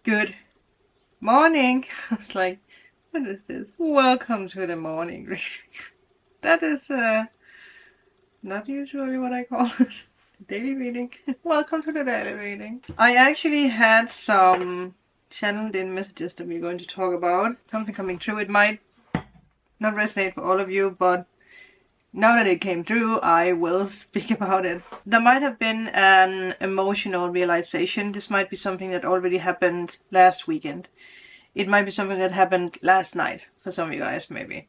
Good morning. I was like, what is this? Welcome to the morning reading. That is not usually what I call it. Daily reading. Welcome to the daily reading. I actually had some channeled in messages that we're going to talk about. Something coming through. It might not resonate for all of you, but now that it came through, I will speak about it. There might have been an emotional realization. This might be something that already happened last weekend. It might be something that happened last night for some of you guys, maybe.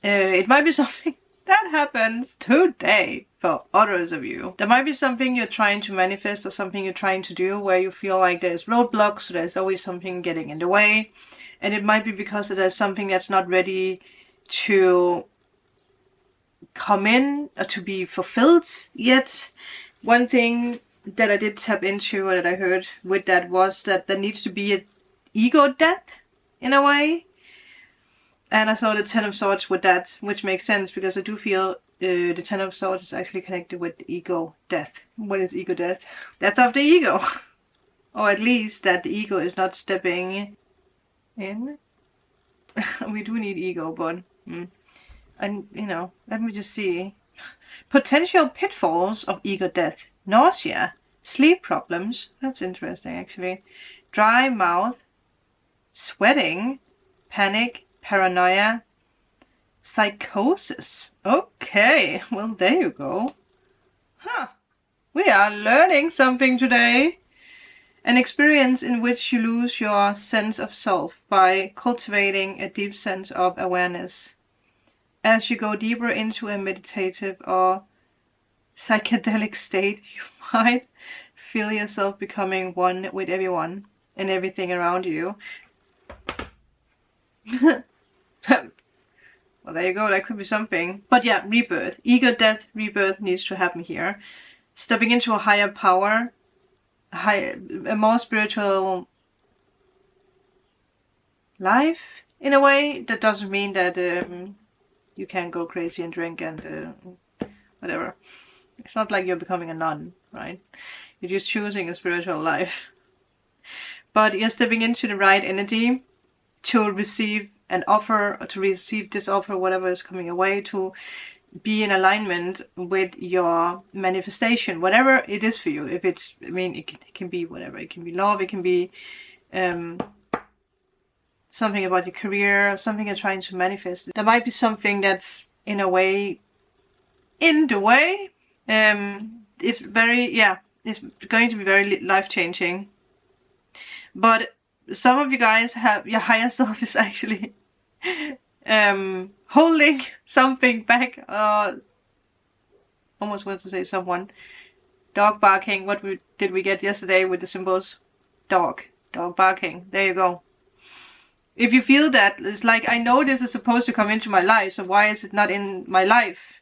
It might be something that happens today for others of you. There might be something you're trying to manifest or something you're trying to do where you feel like there's roadblocks, so there's always something getting in the way. And it might be because there's something that's not ready to come in or to be fulfilled yet. One thing that I did tap into, or that I heard with that, was that there needs to be an ego death in a way. And I saw the Ten of Swords with that, which makes sense because I do feel the Ten of Swords is actually connected with ego death. What is ego death? Death of the ego. Or at least that the ego is not stepping in. We do need ego, but and you know, let me just see. Potential pitfalls of ego death: nausea, sleep problems. That's interesting, actually. Dry mouth, sweating, panic, paranoia, psychosis. Okay, well, there you go. Huh. We are learning something today. An experience in which you lose your sense of self by cultivating a deep sense of awareness. As you go deeper into a meditative or psychedelic state, you might feel yourself becoming one with everyone and everything around you. Well, there you go, that could be something. But yeah, rebirth. Ego death, rebirth needs to happen here. Stepping into a higher power, a more spiritual life, in a way. That doesn't mean that you can't go crazy and drink and whatever. It's not like you're becoming a nun, right? You're just choosing a spiritual life. But you're stepping into the right energy to receive an offer, or to receive this offer, whatever is coming your way, to be in alignment with your manifestation, whatever it is for you. If it's, I mean, it can be whatever. It can be love, it can be something about your career, something you're trying to manifest. There might be something that's in a way in the way. It's very, yeah, it's going to be very life-changing. But some of you guys have, your higher self is actually holding something back. Almost want to say someone. Dog barking. What did we get yesterday with the symbols? Dog barking. There you go. If you feel that, it's like, I know this is supposed to come into my life, so why is it not in my life?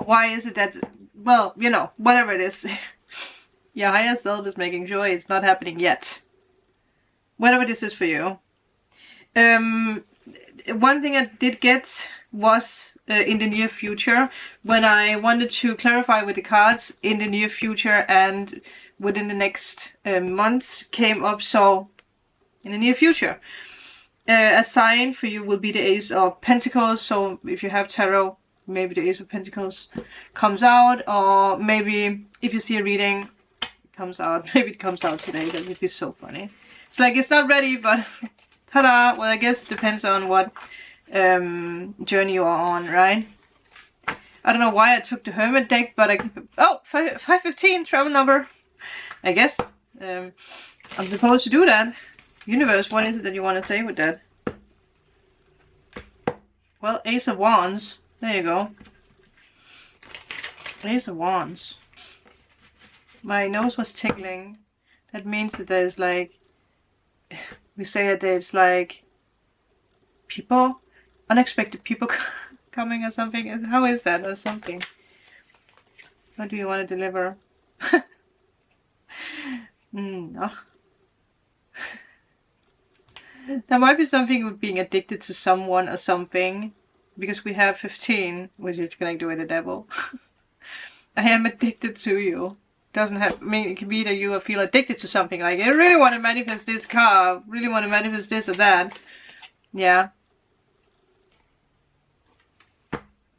Why is it that, well, you know, whatever it is. Your higher self is making sure it's not happening yet. Whatever this is for you. One thing I did get was in the near future, when I wanted to clarify with the cards, in the near future and within the next months came up. So in the near future, a sign for you will be the Ace of Pentacles. So if you have tarot, maybe the Ace of Pentacles comes out, or maybe if you see a reading, it comes out. Maybe it comes out today. That would be so funny. It's like, it's not ready, but ta-da! Well, I guess it depends on what journey you are on, right? I don't know why I took the Hermit deck, but oh, 515 travel number. I guess I'm supposed to do that. Universe, what is it that you want to say with that? Well, Ace of Wands. There you go. Ace of Wands. My nose was tickling. That means that there's like, we say that there's like people, unexpected people coming or something. How is that, or something? How do you want to deliver? No. There might be something with being addicted to someone or something, because we have 15, which is connected with the devil. I am addicted to you. Doesn't have, I mean, it can be that you feel addicted to something, like I really want to manifest this car, really want to manifest this or that. Yeah.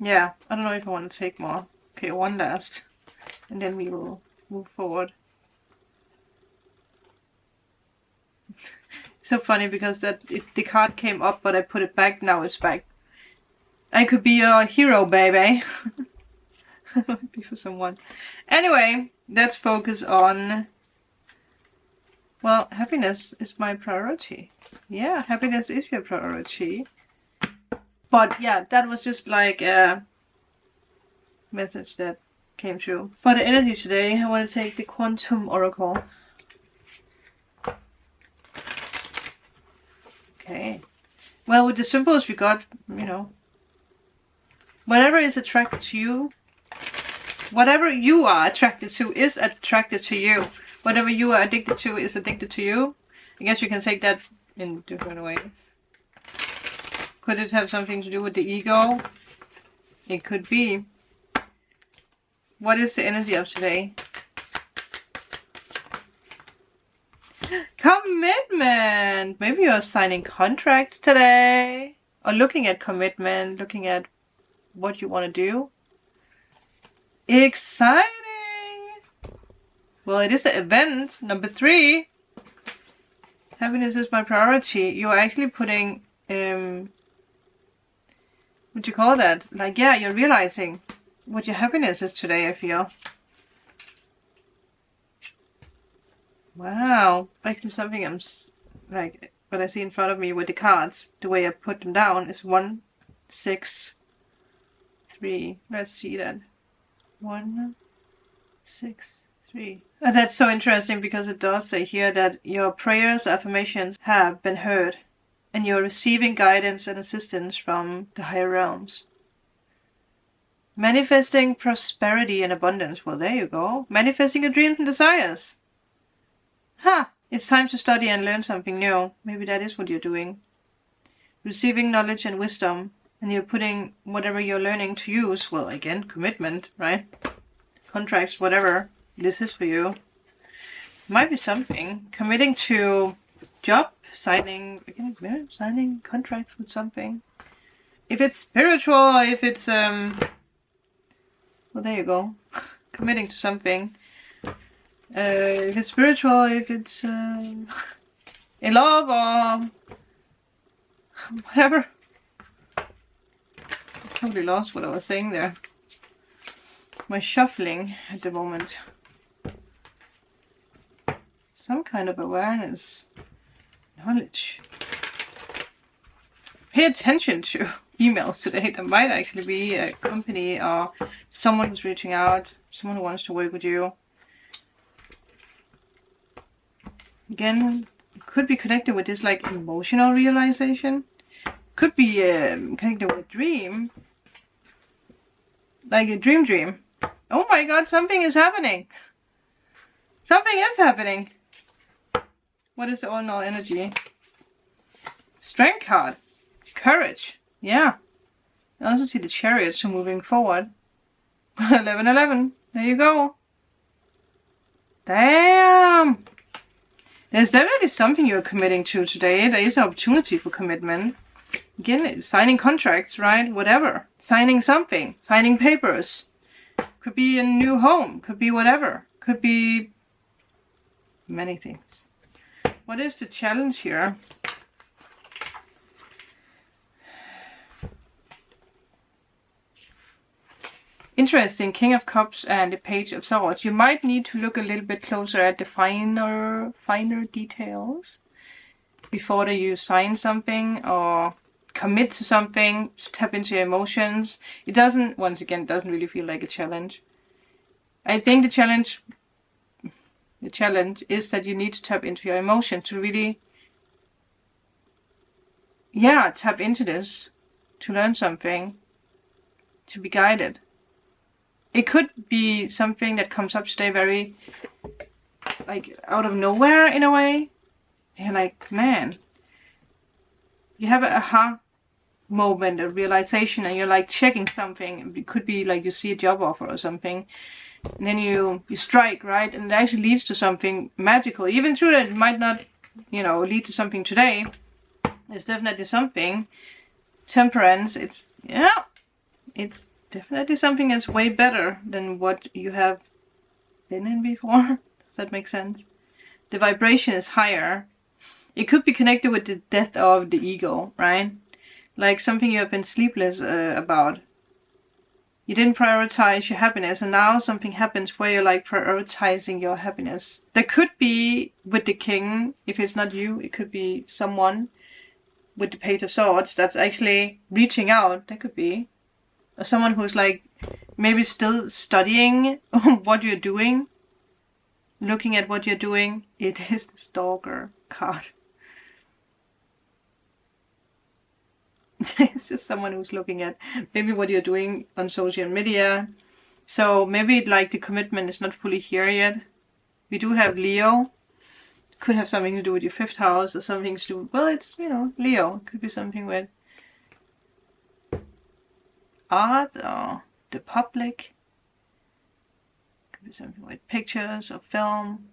Yeah, I don't know if I want to take more. Okay, one last, and then we will move forward. So funny because the card came up, but I put it back. Now it's back. I could be your hero, baby. Be for someone. Anyway, let's focus on. Well, happiness is my priority. Yeah, happiness is your priority. But yeah, that was just like a message that came through. For the energy today, I want to take the Quantum Oracle. Okay. Well, with the symbols we got, you know, whatever is attracted to you, whatever you are attracted to is attracted to you. Whatever you are addicted to is addicted to you. I guess you can take that in different ways. Could it have something to do with the ego? It could be. What is the energy of today? Commitment! Maybe you're signing contracts today. Or looking at commitment, looking at what you want to do. Exciting! Well, it is an event. Number 3. Happiness is my priority. You're actually putting, what do you call that? Like, yeah, you're realizing what your happiness is today, I feel. Wow. Actually something I'm, like, what I see in front of me with the cards, the way I put them down is 1, 6, 3. Let's see that. 1, 6, 3. Oh, that's so interesting because it does say here that your prayers, affirmations have been heard and you're receiving guidance and assistance from the higher realms. Manifesting prosperity and abundance. Well, there you go. Manifesting your dreams and desires. Ha! It's time to study and learn something new. Maybe that is what you're doing. Receiving knowledge and wisdom, and you're putting whatever you're learning to use. Well, again, commitment, right? Contracts, whatever. This is for you. Might be something. Committing to job, signing, again, signing contracts with something. If it's spiritual, if it's, well, there you go. Committing to something. If it's spiritual, if it's in love or whatever. I totally lost what I was saying there. My shuffling at the moment. Some kind of awareness, knowledge. Pay attention to emails today. There might actually be a company or someone who's reaching out, someone who wants to work with you. Again, it could be connected with this like emotional realization. Could be connected with a dream. Like a dream. Oh my god, something is happening. Something is happening. What is the all-in-all energy? Strength card. Courage. Yeah. I also see the Chariot, so moving forward. 1111. There you go. Damn. There's definitely something you're committing to today. There is an opportunity for commitment. Again, signing contracts, right? Whatever. Signing something. Signing papers. Could be a new home. Could be whatever. Could be many things. What is the challenge here? Interesting. King of Cups and the Page of Swords. You might need to look a little bit closer at the finer details before you sign something or commit to something, tap into your emotions. It doesn't, once again, doesn't really feel like a challenge. I think the challenge is that you need to tap into your emotion to really, yeah, tap into this, to learn something, to be guided. It could be something that comes up today very, like, out of nowhere in a way. You're like, man, you have an aha moment, a realization, and you're like checking something. It could be like you see a job offer or something, and then you strike, right? And it actually leads to something magical. Even though it might not, you know, lead to something today, it's definitely something. Temperance, it's, yeah, it's definitely something that's way better than what you have been in before. Does that make sense? The vibration is higher. It could be connected with the death of the ego, right? Like something you have been sleepless about. You didn't prioritize your happiness, and now something happens where you're like prioritizing your happiness. There could be with the king, if it's not you, it could be someone with the Page of Swords that's actually reaching out. That could be. Or someone who's like maybe still studying what you're doing, looking at what you're doing. It is the Stalker card. It's just someone who's looking at maybe what you're doing on social media. So maybe like the commitment is not fully here yet. We do have Leo. Could have something to do with your 5th house or something to do, well, it's, you know, Leo. Could be something with art or the public. Could be something with pictures or film.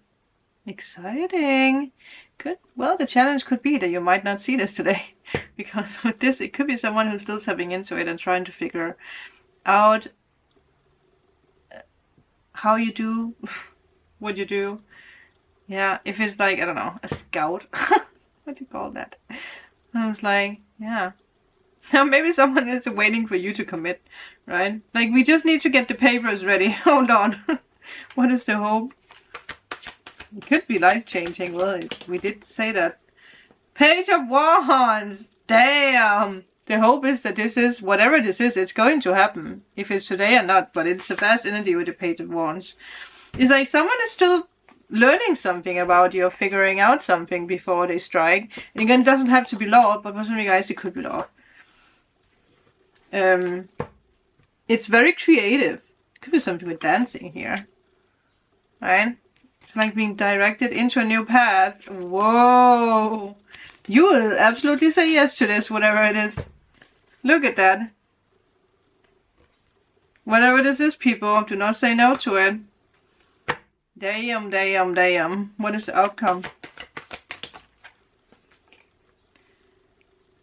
Exciting. Good. Well, the challenge could be that you might not see this today, because with this it could be someone who's still stepping into it and trying to figure out how you do what you do. Yeah, if it's like, I don't know, a scout. What do you call that? And it's like, yeah. Now maybe someone is waiting for you to commit, right? Like, we just need to get the papers ready. Hold on. What is the hope? It could be life-changing. Well, we did say that. Page of Wands! Damn! The hope is that this is, whatever this is, it's going to happen. If it's today or not, but it's a fast energy with the Page of Wands. It's like someone is still learning something about you, or figuring out something before they strike. And again, it doesn't have to be love, but for some of you guys, it could be love. It's very creative. It could be something with dancing here. Right? It's like being directed into a new path. Whoa! You will absolutely say yes to this, whatever it is. Look at that. Whatever this is, people, do not say no to it. Damn, damn, damn. What is the outcome?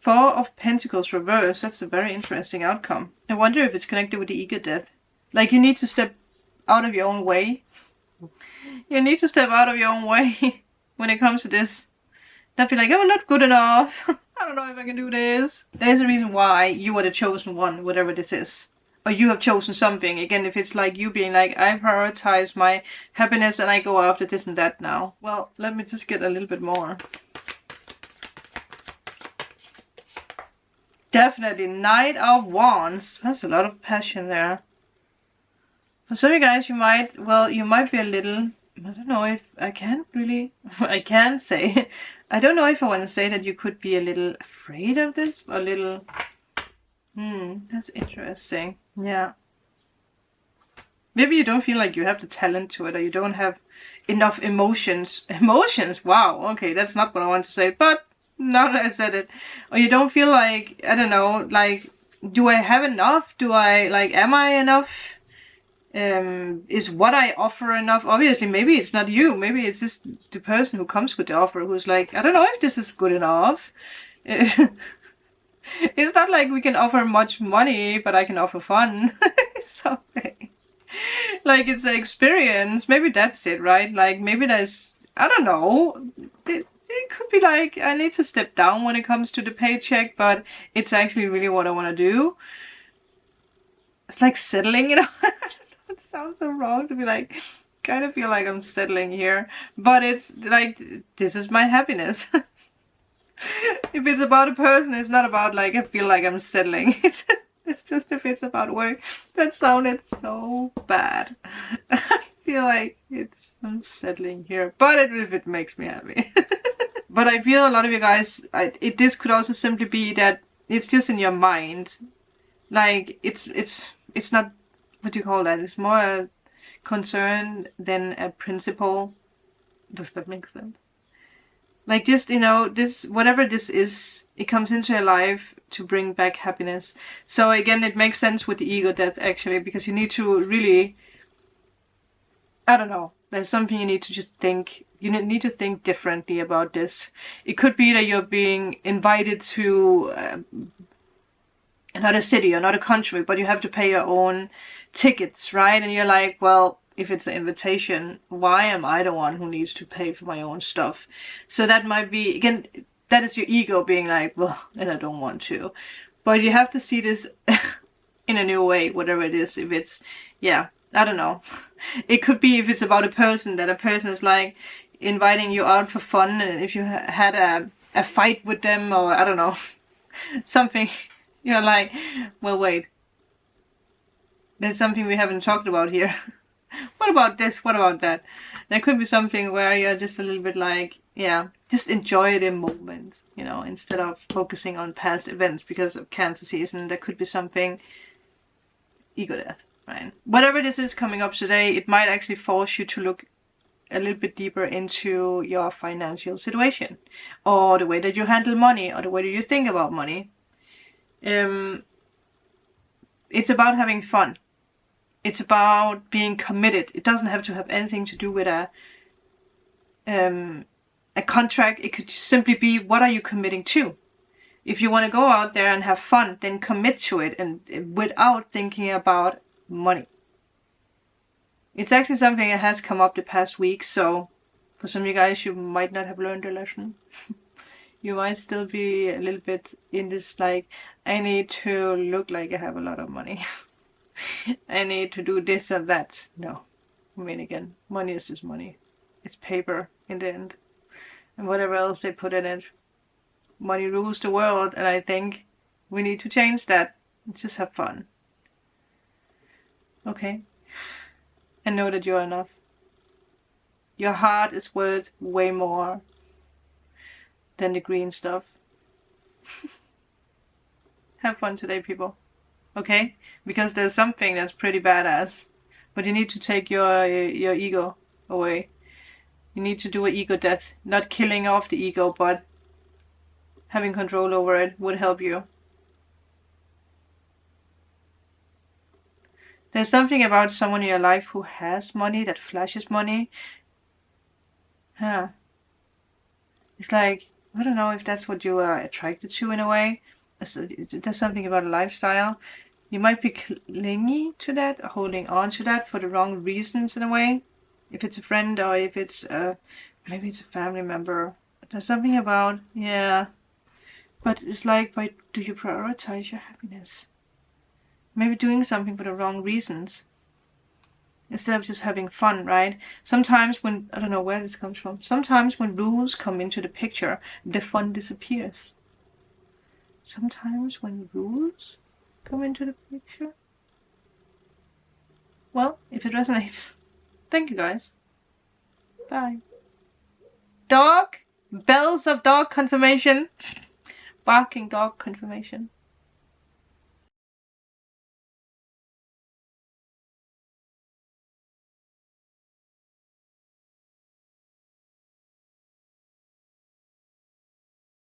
4 of Pentacles reversed. That's a very interesting outcome. I wonder if it's connected with the ego death. Like, you need to step out of your own way. You need to step out of your own way when it comes to this. Not be like, oh, I'm not good enough. I don't know if I can do this. There's a reason why you are the chosen one, whatever this is. Or you have chosen something. Again, if it's like you being like, I prioritize my happiness and I go after this and that now. Well, let me just get a little bit more. Definitely Knight of Wands. That's a lot of passion there. For some of you guys, you might be a little, I don't know if I can't really, I can say, I don't know if I want to say that you could be a little afraid of this, a little, that's interesting. Yeah. Maybe you don't feel like you have the talent to it, or you don't have enough emotions. Emotions? Wow, okay, that's not what I want to say, but now that I said it. Or you don't feel like, I don't know, like, do I have enough? Do I, like, am I enough? Is what I offer enough? Obviously, maybe it's not you. Maybe it's just the person who comes with the offer who's like, I don't know if this is good enough. It's not like we can offer much money, but I can offer fun. Something. Like, it's an experience. Maybe that's it, right? Like, maybe there's, I don't know. It could be like, I need to step down when it comes to the paycheck, but it's actually really what I want to do. It's like settling, you know? It sounds so wrong to be like, kind of feel like I'm settling here, but it's like, this is my happiness. If it's about a person, it's not about like, I feel like I'm settling. It's just if it's about work. That sounded so bad. I feel like I'm settling here, but if it makes me happy. But I feel a lot of you guys, this could also simply be that it's just in your mind. Like, it's not, what do you call that? It's more a concern than a principle. Does that make sense? Like, just, you know, this, whatever this is, it comes into your life to bring back happiness. So again, it makes sense with the ego death, actually, because you need to really I don't know. There's something you need to just think. You need to think differently about this. It could be that you're being invited to another city, another country, but you have to pay your own tickets, right? And you're like, well, if it's an invitation, why am I the one who needs to pay for my own stuff? So that might be, again, that is your ego being like, well, and I don't want to. But you have to see this in a new way, whatever it is. If it's, yeah, I don't know. It could be if it's about a person, that a person is like inviting you out for fun, and if you had a fight with them, or I don't know, something, you're like, well, wait, there's something we haven't talked about here. What about this? What about that? There could be something where you're just a little bit like, yeah, just enjoy the moment, you know, instead of focusing on past events. Because of Cancer season, there could be something, ego death, right? Whatever this is coming up today, it might actually force you to look a little bit deeper into your financial situation, or the way that you handle money, or the way that you think about money. It's about having fun. It's about being committed. It doesn't have to have anything to do with a contract. It could simply be, what are you committing to? If you want to go out there and have fun, then commit to it, and without thinking about money. It's actually something that has come up the past week, so for some of you guys, you might not have learned a lesson. You might still be a little bit in this, like, I need to look like I have a lot of money. I need to do this or that. No. I mean, again, money is just money. It's paper in the end. And whatever else they put in it. Money rules the world, and I think we need to change that. Just have fun. Okay? And know that you're enough. Your heart is worth way more than the green stuff. Have fun today, people. Okay? Because there's something that's pretty badass. But you need to take your ego away. You need to do an ego death. Not killing off the ego, but having control over it would help you. There's something about someone in your life who has money, that flashes money. Huh. It's like, I don't know if that's what you are attracted to in a way. There's something about a lifestyle. You might be clingy to that, or holding on to that for the wrong reasons in a way. If it's a friend, or if it's maybe it's a family member. There's something about, yeah. But it's like, why do you prioritize your happiness? Maybe doing something for the wrong reasons, instead of just having fun, right? Sometimes when, I don't know where this comes from, sometimes when rules come into the picture, the fun disappears. Sometimes when rules come into the picture. Well, if it resonates, thank you guys. Bye. Dog, bells of dog confirmation, barking dog confirmation.